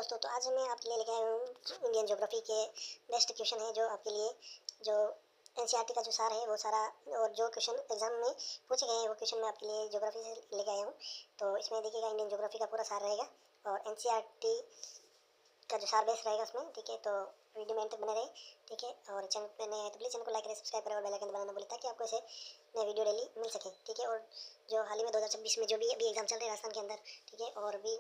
दोस्तों, तो आज मैं आपके लिए लेके आया हूँ इंडियन ज्योग्राफी के बेस्ट क्वेश्चन है जो आपके लिए जो एनसीईआरटी का जो सार है वो सारा और जो क्वेश्चन एग्जाम में पूछे गए हैं वो क्वेश्चन मैं आपके लिए ज्योग्राफी से लेके आया हूँ। तो इसमें देखिएगा इंडियन ज्योग्राफी का पूरा सार रहेगा और एनसीईआरटी का जो सार बेस रहेगा उसमें, ठीक है। तो वीडियो में अंत तक बने रहे, ठीक है। और चैनल पर नए हैं तो प्लीज़ चैनल को लाइक करें, सब्सक्राइब करें और बेल आइकन दबाना ना भूलें ताकि आपको ऐसे नए वीडियो डेली मिल सके, ठीक है। और जो हाल ही में 2026 में जो भी अभी एग्जाम चल रहे हैं राजस्थान के अंदर, ठीक है, और भी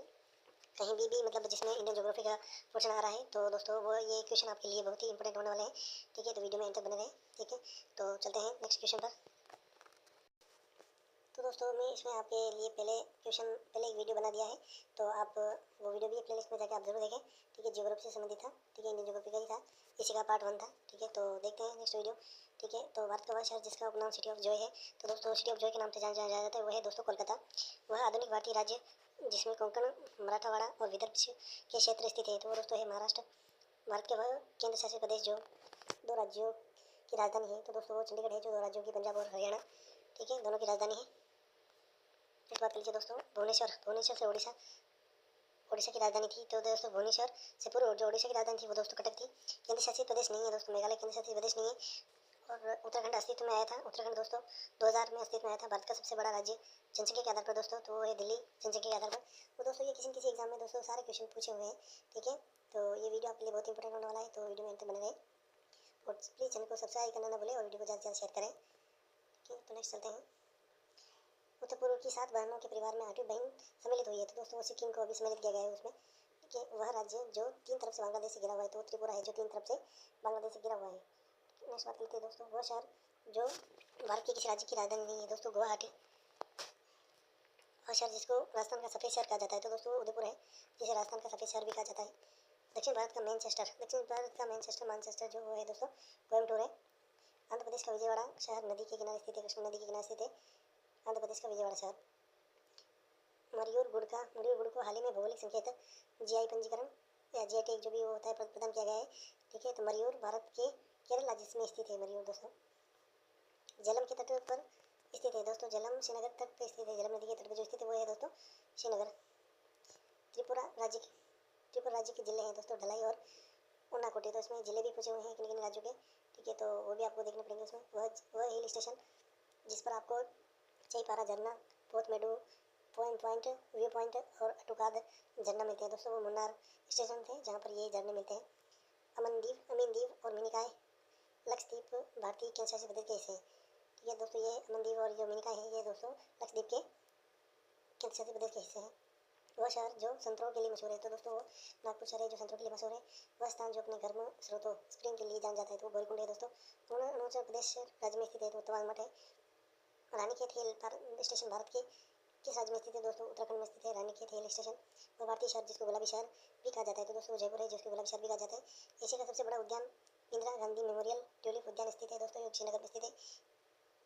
कहीं भी मतलब जिसमें इंडियन ज्योग्राफी का क्वेश्चन आ रहा है तो दोस्तों वो ये क्वेश्चन आपके लिए बहुत ही इंपॉर्टेंट होने वाले हैं, ठीक है। तो वीडियो में अंत तक बने रहे, ठीक है। तो चलते हैं नेक्स्ट क्वेश्चन पर। तो दोस्तों मैं इसमें आपके लिए पहले एक वीडियो बना दिया है, तो आप वो वीडियो भी प्लेलिस्ट में जाकर आप जरूर देखें, ठीक है। ज्योग्राफी से संबंधित था, ठीक है, इंडियन ज्योग्राफी का ही था, इसी का पार्ट 1 था, ठीक है। तो देखते हैं नेक्स्ट वीडियो, ठीक है। तो भारत का वह शहर जिसका उपनाम सिटी ऑफ जॉय है, तो दोस्तों सिटी ऑफ जॉय के नाम से जाना जाता है वह है दोस्तों कोलकाता। वह आधुनिक भारतीय राज्य जिसमें कोंकण, मराठवाड़ा और विदर्भ के क्षेत्र स्थित है, तो वो दोस्तों है महाराष्ट्र। भारत के वह केंद्र शासित प्रदेश जो 2 राज्यों की राजधानी है, तो दोस्तों वो चंडीगढ़ है जो 2 राज्यों की पंजाब और हरियाणा, ठीक है, दोनों की राजधानी है। फिर बात कर लीजिए दोस्तों भुवनेश्वर से उड़ीसा की राजधानी थी, तो दोस्तों भुवनेश्वर से पूर्व जो उड़ीसा की राजधानी थी वो दोस्तों कटक थी। केंद्र शासित प्रदेश नहीं है दोस्तों, मेघालय केंद्र शासित प्रदेश नहीं है। और उत्तराखंड अस्तित्व में आया था, उत्तराखंड दोस्तों 2000 में अस्तित्व में आया था। भारत का सबसे बड़ा राज्य जनसंख्या के आधार पर दोस्तों तो वो है दिल्ली जनसंख्या के आधार पर। तो दोस्तों ये किसी न किसी एग्जाम में दोस्तों सारे क्वेश्चन पूछे हुए हैं, ठीक है। तो ये वीडियो आपके लिए बहुत इंपॉर्टेंट होने वाला है, तो वीडियो में अंत बने रहे और प्लीज़ चैनल को सब्सक्राइब करना ना भूलें और वीडियो को ज़्यादा से ज़्यादा शेयर करें, ठीक है। तो नेक्स्ट चलते हैं। उत्तर पूर्व की 7 बहनों के परिवार में 8वीं बहन सम्मिलित हुई है, तो दोस्तों वो सिक्किम को अभी सम्मिलित किया गया है उसमें, ठीक है। वह राज्य जो 3 तरफ से बांग्लादेश से घिरा हुआ है, तो त्रिपुरा है जो 3 तरफ से बांग्लादेश से घिरा हुआ है। नेक्स्ट बात करते हैं दोस्तों, वह शहर जो भारत के किसी राज्य की राजधानी नहीं है, दोस्तों गुवाहाटी। वह शहर जिसको राजस्थान का सफ़ेद शहर कहा जाता है, तो दोस्तों उदयपुर है जिसे राजस्थान का सफ़ेद शहर भी कहा जाता है। दक्षिण भारत का मैनचेस्टर जो वो है दोस्तों कोयम्बटूर है। आंध्र प्रदेश का विजयवाड़ा शहर नदी के किनारे स्थित है, कृष्णा नदी के किनारे स्थित है आंध्र प्रदेश का विजयवाड़ा शहर। मयूर गुड़ को हाल ही में भौगोलिक संकेत जीआई पंजीकरण या जीआई टैग जो भी वो होता है प्रदान किया गया है, ठीक है। तो मयूर भारत के केरल राज्य में स्थित है मयूर दोस्तों। झेलम के तट पर स्थित है दोस्तों, झेलम श्रीनगर तट पर स्थित है, झेलम नदी के तट पर जो स्थित है वो है दोस्तों श्रीनगर। त्रिपुरा राज्य के जिले हैं दोस्तों ढलाई और उनाकोटी, तो इसमें जिले भी पूछे हुए हैं किन किन राज्यों के, ठीक है। तो वो भी आपको देखने पड़ेंगे उसमें। वह हिल स्टेशन जिस पर आपको चईपारा झरना, पोतमेडू पॉइंट, व्यू पॉइंट और अटुकाद झरना मिलते हैं दोस्तों, वो मुन्नार स्टेशन थे जहाँ पर ये झरने मिलते हैं। अमीन और मिनिकॉय लक्षद्वीप भारतीय केंद्र शासित प्रदेश के हिस्से हैं, ठीक है दोस्तों। ये अमनदीप और जो मिनिकॉय है ये दोस्तों लक्षद्वीप के केंद्र शासित प्रदेश के हिस्से हैं। वह शहर जो संतरों के लिए मशहूर है, तो दोस्तों वो नागपुर शहर है जो संतरों के लिए मशहूर है। वह स्थान जो अपने गर्म स्रोतों स्प्रिंग के लिए जाना जाता है, तो वो गौरीकुंड है दोस्तों। अरुणाचल प्रदेश राज्य में स्थित है, तो तवांग मठ है। रानीखेत हिल स्टेशन भारत के किस राज्य में स्थित है, दोस्तों उत्तराखंड में स्थित है रानीखेत हिल स्टेशन। और भारतीय शहर जिसको गुलाबी शहर भी कहा जाता है, तो दोस्तों जयपुर है जिसको गुलाबी शहर भी कहा जाता है। एशिया का सबसे बड़ा उद्यान इंदिरा गांधी मेमोरियल ट्यूलिप उद्यान स्थित है दोस्तों, श्रीनगर में स्थित है।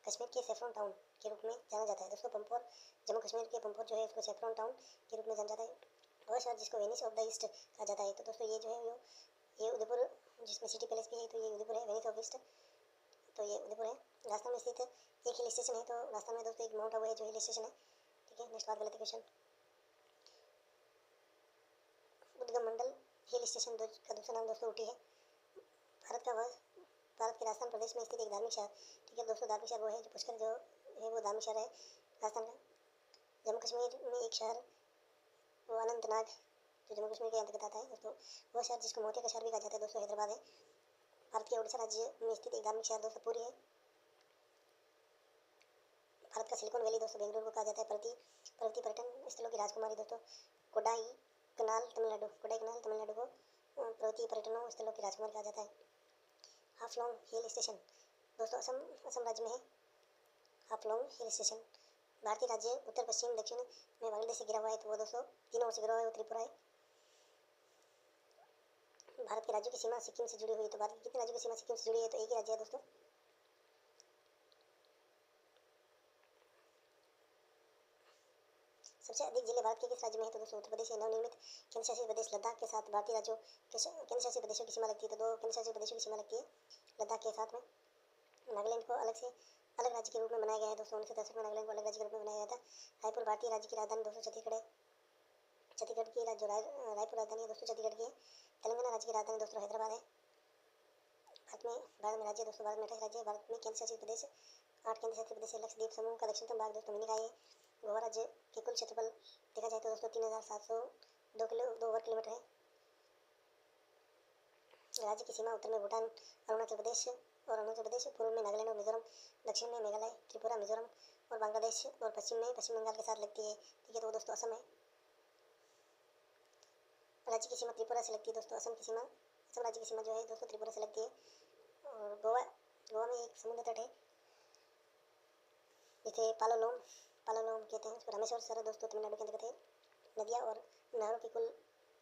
कश्मीर के सेफ्रॉन टाउन के रूप में जाना जाता है दोस्तों पंपोर, जम्मू कश्मीर के पंपोर जो है उसको सेफ्रॉन टाउन के रूप में जाना जाता है। वह शहर जिसको वेनिस ऑफ द ईस्ट कहा जाता है, तो दोस्तों ये जो है ये उदयपुर जिसमें सिटी पैलेस भी है, तो ये उदयपुर है वेनिस ऑफ ईस्ट, तो ये उदयपुर है। राजस्थान में स्थित एक हिल स्टेशन है, तो राजस्थान में दोस्तों एक माउंट आबू है जो हिल स्टेशन है, ठीक है। नेक्स्ट बात गलत क्वेश्चन। उद्गम मंडल हिल स्टेशन का दूसरा नाम दोस्तों ऊटी है। भारत के राजस्थान प्रदेश में स्थित एक धार्मिक शहर, ठीक है दोस्तों, धार्मिक शहर वो है जो पुष्कर जो है वो धार्मिक शहर है राजस्थान का। जम्मू कश्मीर में एक शहर वो अनंतनाग जो जम्मू कश्मीर के अंतर्गत आता है दोस्तों, वह शहर जिसको मोतिया का शहर भी कहा जाता है दोस्तों हैदराबाद है। भारत के उड़ीसा राज्य में स्थित एक धार्मिक शहर दोस्तों पुरी है। भारत का सिलिकॉन वैली दोस्तों बेंगलुरु को कहा जाता है। पर्वतीय पर्यटन स्थलों की राजकुमारी दोस्तों कोडाईकनाल तमिलनाडु को पर्वतीय पर्यटनों स्थलों की राजकुमारी कहा जाता है। हाफलोंग हिल स्टेशन दोस्तों असम राज्य में है। हाफलोंग हिल स्टेशन भारतीय राज्य उत्तर पश्चिम दक्षिण में बांग्लादेश से घिरा हुआ है, तो वो दोस्तों तीनों ओर से घिरा हुआ है, वो त्रिपुरा है। भारत के राज्यों की सीमा सिक्किम से जुड़ी हुई है, तो भारत के कितने राज्यों की सीमा सिक्किम से जुड़ी है, तो एक ही राज्य है दोस्तों। सबसे अधिक जिले भारत के किस राज्य में है, तो दोस्तों उत्तर प्रदेश है। नवनिर्मित केंद्र शासित प्रदेश लद्दाख के साथ भारतीय राज्यों के केंद्र शासित प्रदेशों की सीमा लगती है, तो 2 केंद्र शासित प्रदेशों की सीमा लगती है लद्दाख के साथ में। नागालैंड को अलग राज्य के रूप में बनाया गया है दोस्तों, 1963 में नागालैंड को अलग राज्य के रूप में बनाया गया था। रायपुर भारतीय राज्य की राजधानी दोस्तों छत्तीसगढ़ है। छत्तीसगढ़ की रायपुर राजधानी है दोस्तों छत्तीसगढ़ की है। तेलंगाना राज्य की राजधानी दोस्तों हैदराबाद है। भारत में राज्य दोस्तों, भारत में 28 राज्य है। भारत में केंद्र शासित प्रदेश 8 केंद्र शासित प्रदेश है। लक्षद्वीप समूह का दक्षिणतम भाग दोस्तों मिनी है। गोवा राज्य के कुल क्षेत्रफल देखा जाए तो दोस्तों 3702 वर्ग किलोमीटर है। राज्य की सीमा उत्तर में भूटान, अरुणाचल प्रदेश, पूर्व में नागालैंड और मिजोरम, दक्षिण में मेघालय, त्रिपुरा, मिजोरम और बांग्लादेश और पश्चिम में पश्चिम बंगाल के साथ लगती है। ठीक है, तो दोस्तों असम है। राज्य की सीमा त्रिपुरा से लगती है दोस्तों। असम राज्य की सीमा जो है दोस्तों त्रिपुरा से लगती है। और गोवा में एक समुद्र तट है जिसे पालोलोम कहते हैं। रामेश्वर सर दोस्तों तमिलनाडु के अंतर्गत है। नदियाँ और नहरों की कुल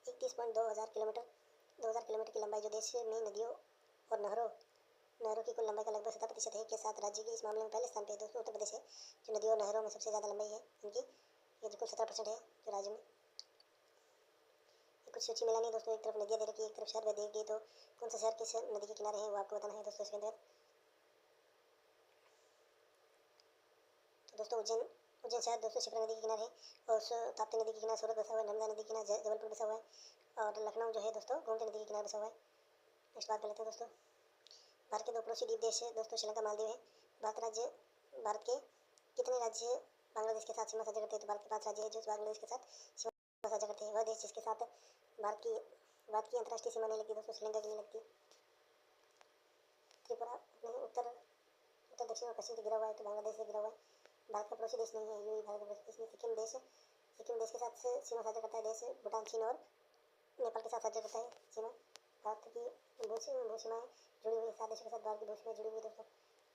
21.2 हज़ार किलोमीटर की लंबाई जो देश में नदियों और नहरों की कुल लंबाई का लगभग 70% है। के साथ राज्य की इस मामले में पहले स्थान पे दोस्तों उत्तर प्रदेश है, जो नदियों और नहरों में सबसे ज़्यादा लंबाई है इनकी। ये बिल्कुल 17% है जो राज्य में। कुछ सूची मिलानी है दोस्तों। एक तरफ नदियाँ दे रखी है, एक तरफ शहर दे रखी है। तो कौन सा शहर किस नदी के किनारे है वो आपको बताना है दोस्तों इसके अंदर। तो दोस्तों उज्जैन शहर दोस्तों शिप्रा नदी के किनारे है। और ताप्ती नदी के किनारे सूरत बसा हुआ है। नर्मदा नदी के किनारे जबलपुर बसा हुआ है। और लखनऊ जो है दोस्तों गोमती नदी के किनारे बसा हुआ है। नेक्स्ट बात कर लेते हैं दोस्तों। भारत के 2 पड़ोसी द्वीप देश है दोस्तों, श्रीलंका, मालदीव है। भारत के कितने राज्य बांग्लादेश के साथ सीमा साझा करते हैं? तो भारत के 5 राज्य है जो बांग्लादेश के साथ सीमा साझा करते हैं। वह देश जिसके साथ भारत की अंतर्राष्ट्रीय सीमा नहीं लगती दोस्तों, श्रीलंका की नहीं लगती। त्रिपुरा अपने उत्तर दक्षिण और पश्चिम से घिरा हुआ है, तो बांग्लादेश से घिरा हुआ है। भारत का पड़ोसी देश नहीं है, यूं ही भारत का पड़ोसी देश नहीं। सिक्किम देश के साथ सीमा साझा करता है। देश भूटान, चीन और नेपाल के साथ साझा करता है सीमा। भारत की भू सीमाएँ जुड़ी हुई 7 देशों के साथ भारत की भू सीमाएँ जुड़ी हुई दोस्तों।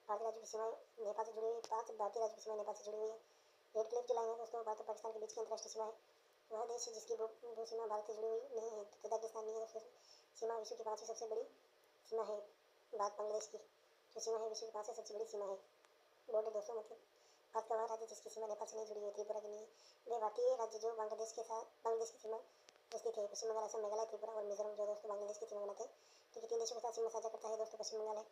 भारतीय राज्यों की सीमाएँ नेपाल से जुड़ी हुई 5 भारतीय राज्यों की सीमाएँ नेपाल से जुड़ी हुई है। रेड क्लिफ जो लाइन है दोस्तों भारत और पाकिस्तान के बीच की अंतर्राष्ट्रीय सीमा है। वह देश जिसकी भू सीमा भारत से जुड़ी हुई नहीं है, तजाकिस्तान नहीं है दोस्तों। सीमा विश्व की 5वीं सबसे बड़ी सीमा है भारत बांग्लादेश की। जो सीमा है विश्व की 5वीं सबसे बड़ी सीमा है। बॉर्डर दोस्तों मतलब भारत का वह राज्य जिसकी सीमा नेपाल से नहीं जुड़ी हुई, त्रिपुरा की नहीं है। वे भारतीय राज्य जो बांग्लादेश की सीमा स्थित है। पश्चिम बंगाल, असम, मेघालय, त्रिपुरा और मिजोरम जो दोस्तों बांग्लादेश की सीमा बनाते हैं। ठीक है, 3 देशों के साथ सीमा साझा करता है दोस्तों पश्चिम बंगाल है।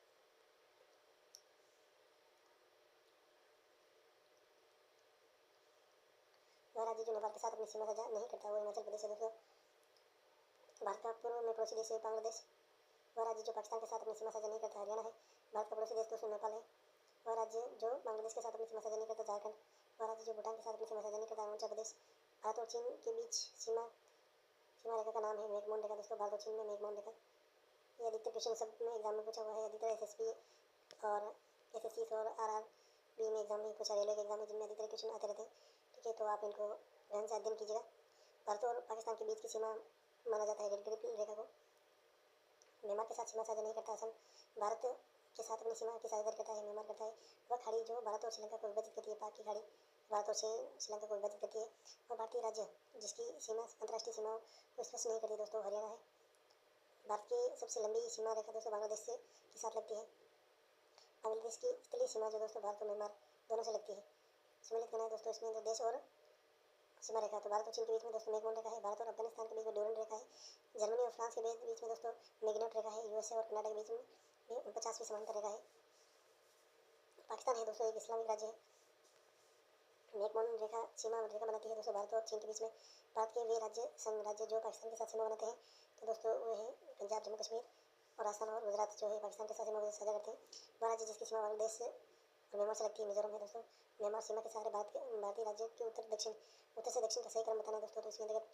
वह राज्य जो नेपाल के साथ अपनी सीमा साझा नहीं करता वो हिमाचल प्रदेश है दोस्तों। भारत का पूर्व में पड़ोसी देश है बांग्लादेश। वह राज्य जो पाकिस्तान के साथ अपनी सीमा साझा नहीं करता हरियाणा है। भारत का पड़ोसी देश दोस्तों नेपाल है। वह राज्य जो बांग्लादेश के साथ अपनी सीमा साझा नहीं करता झारखंड। वह राज्य जो भूटान के साथ अपनी सीमा साझा नहीं करता अरुणाचल प्रदेश। भारत और चीन के बीच सीमा रेखा का नाम है मैकमोहन रेखा दोस्तों। भारत और चीन में मैकमोहन रेखा। ये अधिकतर क्वेश्चन सब में एग्जाम में पूछा हुआ है। अधिकतर एसएसबी और एसएससी और आरआरबी में एग्जाम में पूछा, रेलवे के एग्जाम में, जिनमें अधिकतर क्वेश्चन आते रहते हैं। ठीक है, तो आप इनको ध्यान से अध्ययन कीजिएगा। भारत और पाकिस्तान के बीच की सीमा माना जाता है रेड क्लिफ रेखा को। म्यांमार के साथ सीमा साझा नहीं करता असम। भारत के साथ अपनी सीमा की साझेदारी करता है म्यांमार करता है। वह खाड़ी जो भारत और श्रीलंका को विभाजित करती है, पाक की खाड़ी भारत और श्रीलंका को विभाजित करती है। और भारतीय राज्य जिसकी सीमा अंतर्राष्ट्रीय सीमाओं को स्पष्ट नहीं करती दोस्तों हरियाणा है। भारत की सबसे लंबी सीमा रेखा दोस्तों बांग्लादेश से के साथ लगती है। बांग्लादेश की स्थलीय सीमा जो दोस्तों भारत और म्यांमार दोनों से लगती है। सम्मिलित करना है दोस्तों इसमें तो देश और सीमा रेखा। तो भारत और चीन के बीच में दोस्तों मैकमोहन रेखा है। भारत और अफगानिस्तान के बीच में डोरन रेखा है। जर्मनी और फ्रांस के बीच में दोस्तों मैग्नेट रेखा है। यूएसए और कनाडा के बीच में 50वीं समांतर रेखा है। पाकिस्तान है दोस्तों एक इस्लामिक राज्य है। मैकमोहन रेखा सीमा रेखा बनाती है दोस्तों भारत और चीन के बीच में। भारत के वे संघ राज्य जो पाकिस्तान के साथ सीमा बनाते हैं तो दोस्तों वो है पंजाब, जम्मू कश्मीर और राजस्थान और गुजरात जो है पाकिस्तान के साथ सीमा साझा करते हैं। वह राज्य जिसकी सीमा बांग्लादेश और म्यांमार से लगती है मिजोरम है दोस्तों। म्यांमार सीमा के सहारे भारतीय राज्य के उत्तर से दक्षिण का सही क्रम बताना है दोस्तों। तो इसके अंतर्गत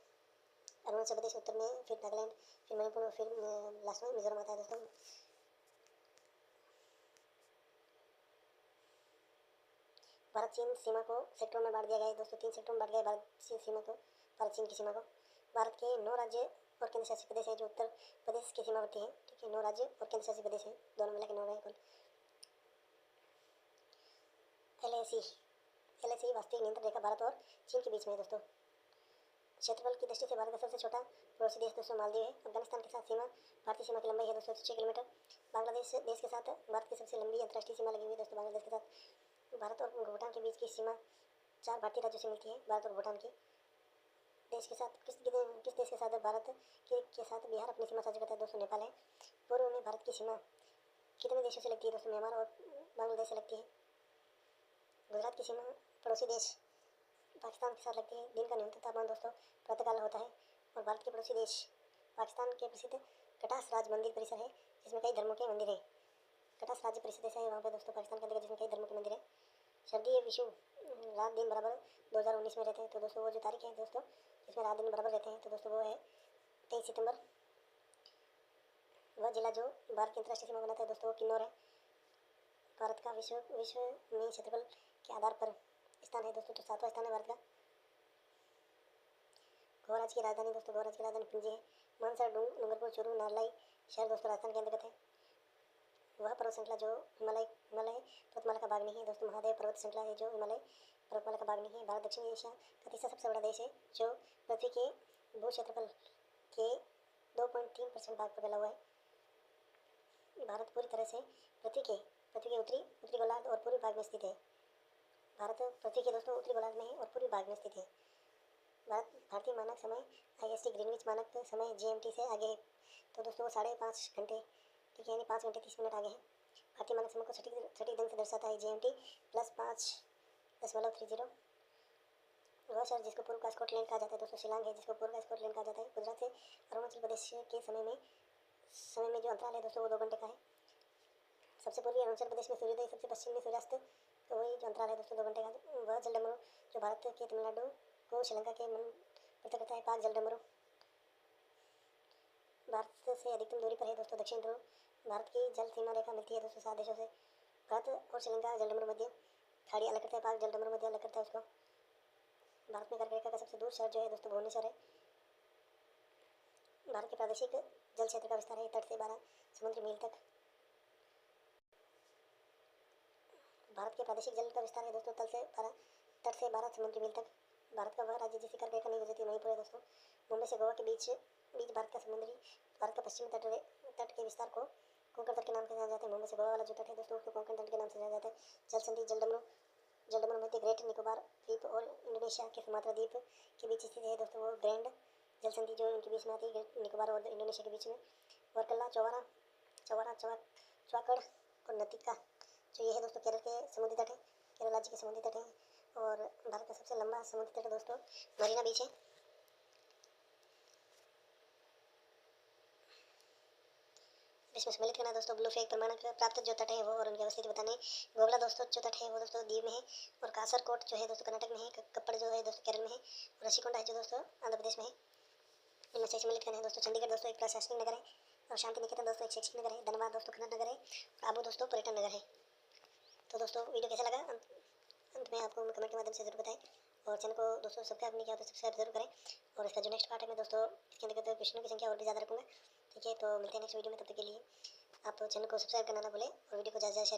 अरुणाचल प्रदेश उत्तर में, फिर नागालैंड, फिर मणिपुर और फिर लास्ट में मिजोरम आता है दोस्तों। भारत चीन सीमा को सेक्टरों में बांट दिया गया है दोस्तों। 3 सेक्टरों में बांट गया है भारत चीन की सीमा को। भारत के 9 राज्य और केंद्र शासित प्रदेश है जो उत्तर प्रदेश की सीमावर्ती है। ठीक है, 9 राज्य और केंद्र शासित प्रदेश है, दोनों मिला के 9 है कुल। एलएसी वास्तविक नियंत्रण रेखा भारत और चीन के बीच में है दोस्तों। क्षेत्रफल की दृष्टि से भारत का सबसे छोटा पड़ोसी देश दोस्तों मालदीव है। अफगानिस्तान के साथ सीमा भारतीय सीमा की लंबाई है दोस्तों 6 किलोमीटर। बांग्लादेश देश के साथ भारत की सबसे लंबी अंतर्राष्ट्रीय सीमा लगी हुई है दोस्तों बांग्लादेश के साथ। भारत और भूटान के बीच की सीमा 4 भारतीय राज्यों से मिलती है। भारत और भूटान की देश के साथ किस देश के साथ भारत के साथ बिहार अपनी सीमा साझा करता है दोस्तों? नेपाल है। पूर्व में भारत की सीमा कितने देशों से लगती है दोस्तों? म्यांमार और बांग्लादेश से लगती है। गुजरात की सीमा पड़ोसी देश पाकिस्तान के साथ लगती है। दिन का न्यूनतम तापमान दोस्तों प्रातःकाल होता है। और भारत के पड़ोसी देश पाकिस्तान के प्रसिद्ध कटास राज मंदिर परिसर है, जिसमें कई धर्मों के मंदिर हैं। कटास राज्य परिषद है वहाँ पे दोस्तों पाकिस्तान के अंदर, जिसमें कई धर्मों के मंदिर है। सर्दी विषुव रात दिन बराबर 2019 में रहते हैं। तो दोस्तों वो जो तारीख है दोस्तों जिसमें रात दिन बराबर रहते हैं, तो दोस्तों वो है 23 सितंबर। वह जिला जो भारत की अंतर्राष्ट्रीय सीमा बनाता है दोस्तों वो किन्नौर है। भारत का विश्व में क्षेत्रफल के आधार पर स्थान है दोस्तों, तो 7वां स्थान है भारत का। गोवा राज्य की राजधानी दोस्तों, गोवा राज्य की राजधानी पणजी है। मानसर, डूंगरपुर, चूरू, नारलाई शहर दोस्तों राजस्थान के अंतर्गत है। वह पर्वत श्रृंखला जो हिमालय पर्वतमाला का भाग नहीं है दोस्तों, महादेव पर्वत श्रृंखला है जो हिमालय पर्वतमाला का भाग नहीं है। भारत दक्षिण एशिया का तीसरा सबसे बड़ा देश है, जो पृथ्वी के भू क्षेत्रफल के 2.3% भाग पर फैला हुआ है। भारत पूरी तरह से पृथ्वी के उत्तरी गोलार्ध और पूर्वी भाग में स्थित है। भारत पृथ्वी के दोस्तों उत्तरी गोलार्ध में है और पूर्वी भाग में स्थित है। भारतीय मानक समय IST ग्रीनविच मानक समय GMT से आगे है। तो दोस्तों वो 5.5 घंटे, ठीक है, यानी 5 घंटे 30 मिनट आगे है। भारतीय मानक समय को सटीक ढंग से दर्शाता है GMT +5.30। वह शहर जिसको पूर्व का स्कॉटलैंड कहा जाता है दोस्तों शिलांग है, जिसको पूर्व का स्कॉटलैंड कहा जाता है। गुजरात से अरुणाचल प्रदेश के समय में जो अंतराल है दोस्तों वो 2 घंटे का है। सबसे पूर्वी अरुणाचल प्रदेश में सूर्योदय, सबसे पश्चिम में सूर्यास्त, तो वही जो अंतराल है दोस्तों 2 घंटे का। वह जलडमरू जो भारत के तमिलनाडु को श्रीलंका के मन पृथक करता है, पाक जलडमरू भारत से अधिकतम दूरी पर है दोस्तों, दक्षिण ध्रुव। भारत की जल सीमा रेखा मिलती है दोस्तों 7 देशों से। भारत और श्रीलंका जलडमरू मध्य खाड़ी अलग करता है, पाक जलडमरू मध्य अलग करता है उसको। भारत में कर्क रेखा का सबसे दूर शहर जो है दोस्तों भुवनेश्वर है। भारत के प्रादेशिक जल क्षेत्र का विस्तार है तट से 12 समुद्री मील तक। भारत के प्रादेशिक जल का विस्तार है दोस्तों तट से 12 समुद्री मील तक। भारत का वह राज्य जिसकी कर्क रेखा नहीं गुजरती मणिपुर है दोस्तों। मुंबई से गोवा के बीच भारत का पश्चिमी तट के विस्तार को कोंकण तट के नाम से जाना जाता है। मुंबई से गोवा वाला जो तट है दोस्तों उसको कोंकण तट के नाम से जाना जाता है। जल संधि जलडमरू मध्य ग्रेट निकोबार द्वीप और इंडोनेशिया के सुमात्रा द्वीप के बीच स्थित है दोस्तों, वो ग्रैंड जल संधि जो इनके बीच में आती है ग्रेट निकोबार और इंडोनेशिया के बीच में। वर्कला, चवाकड़ और नतिका जो ये है दोस्तों केरल के समुद्री तट है, केरल राज्य के समुद्री तट है। और भारत का सबसे लंबा समुद्री तट है दोस्तों मरीना बीच है। विश्व सम्मिलित करना दोस्तों ब्लू फ्लैग प्रमाणक प्राप्त जो तट है वो और उनकी अवस्थिति बताने। गोगला दोस्तों जो तट है वो दोस्तों दीव में है। और कासरकोट जो है दोस्तों कर्नाटक में है। कप्पड़ जो है दोस्तों केरल में है। और ऋषिकोंडा है जो दोस्तों आंध्र प्रदेश में है। इनमें से सम्मिलित करना है दोस्तों चंडीगढ़ दोस्तों एक प्रशासनिक नगर है। और शांति निकेतन दोस्तों एक शैक्षिक नगर है। धनबाद दोस्तों खनन नगर है। और आबू दोस्तों पर्यटन नगर है। तो दोस्तों वीडियो कैसा लगा अंत में आपको कमेंट के माध्यम से जरूर बताएं। और चैनल को दोस्तों सब्सक्राइब नहीं किया तो सब्सक्राइब जरूर करें। और इसका जो नेक्स्ट पार्ट है मैं दोस्तों इसके अंतर्गत क्वेश्चनों की संख्या और भी ज़्यादा रखूँगा, ठीक है। तो मिलते हैं नेक्स्ट वीडियो में, तब तक के लिए आप चैनल को सब्सक्राइब करना ना भूलें और वीडियो को ज़्यादा से ज़्यादा शेयर